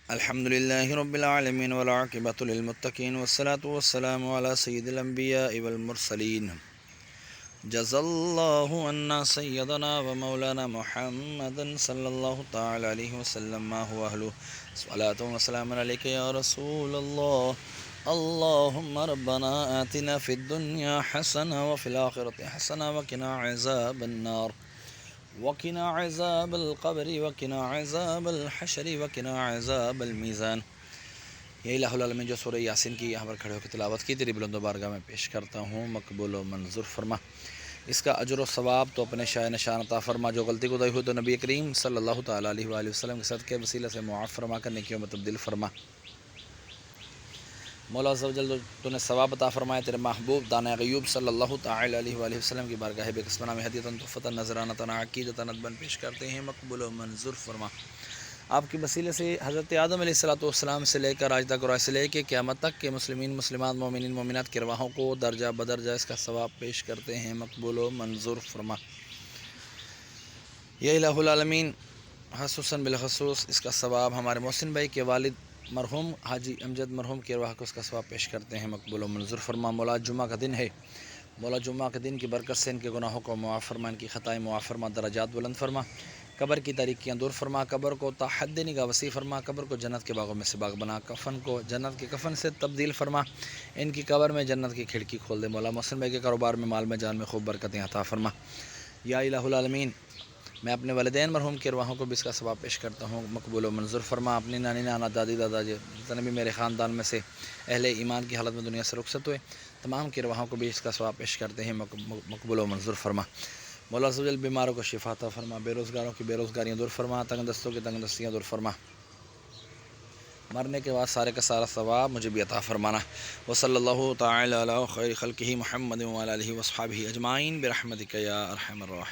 الحمد لله رب العالمين والعاقبة للمتقين والصلاة والسلام على سيد الأنبياء والمرسلين. جزا الله عنا سيدنا ومولانا محمد صلى الله تعالى عليه وسلم ما هو أهله. صلاة وسلام عليك يا رسول الله. اللهم ربنا آتنا في الدنيا حسنة وفي الآخرة حسنة وقنا عذاب النار وقنا عذاب القبر وقنا عذاب الحشر وقنا عذاب الميزان. یہ الہ العالمین جو سورہ یاسین کی یہاں پر کھڑے ہو کے تلاوت کی تیری بلند و بارگاہ میں پیش کرتا ہوں، مقبول و منظور فرما. اس کا اجر و ثواب تو اپنے شاہ نشان عطا فرما. جو غلطی کوتاہی ہوئی تو نبی کریم صلی اللہ تعالیٰ علیہ وآلہ وسلم کے صدقے وسیلہ سے معاف فرما کر نیکیوں میں تبدیل فرما. مولا عز و جل تو نے ثواب عطا فرمایا تیرے محبوب دانۂ غیوب صلی اللہ تعالیٰ علیہ وآلہ وسلم کی بارگاہ بے قسمانہ میں ہدیۃ تحفۃ نذرانۃ عقیدۃ ندباً پیش کرتے ہیں، مقبول و منظور فرما. آپ کے وسیلے سے حضرت آدم علیہ السلام سے لے کر آج تک اور سے لے کے قیامت تک کے مسلمین مسلمات مومنین مومنات کی ارواحوں کو درجہ بدرجہ اس کا ثواب پیش کرتے ہیں، مقبول و منظور فرما. یہ الہ العالمین خصوصاً بالخصوص اس کا ثواب ہمارے محسن بھائی کے والد مرحوم حاجی امجد مرحوم کی ارواح کو اس کا ثواب پیش کرتے ہیں، مقبول و منظور فرما. مولا جمعہ کا دن ہے، مولا جمعہ کے دن کی برکت سے ان کے گناہوں کو معاف فرما، ان کی خطائیں معاف فرما، درجات بلند فرما، قبر کی تاریکیاں دور فرما، قبر کو تا حد نگاہ وسیع فرما، قبر کو جنت کے باغوں میں سے باغ بنا، کفن کو جنت کے کفن سے تبدیل فرما، ان کی قبر میں جنت کی کھڑکی کھول دے. مولا محسن بھائی کے کاروبار میں مال میں جان میں خوب برکتیں عطا فرما. یا الہ العالمین میں اپنے والدین مرحوم کی ارواحوں کو بھی اس کا ثواب پیش کرتا ہوں، مقبول و منظور فرما. اپنی نانی نانا دادی دادا جتنے بھی میرے خاندان میں سے اہل ایمان کی حالت میں دنیا سے رخصت ہوئے تمام کی ارواحوں کو بھی اس کا ثواب پیش کرتے ہیں، مقبول و منظور فرما. مولا عز و جل بیماروں کو شفا عطا فرما، بے روزگاروں کی بے روزگاریاں دور فرما، تنگ دستوں کی تنگ دستیاں دور فرما. مرنے کے بعد سارے کا سارا ثواب مجھے بھی عطا فرمانا. وصلی اللہ تعالی علی خیر خلقہ محمد وعلی آلہ وصحبہ اجمعین برحمتک یا ارحم الراحمین.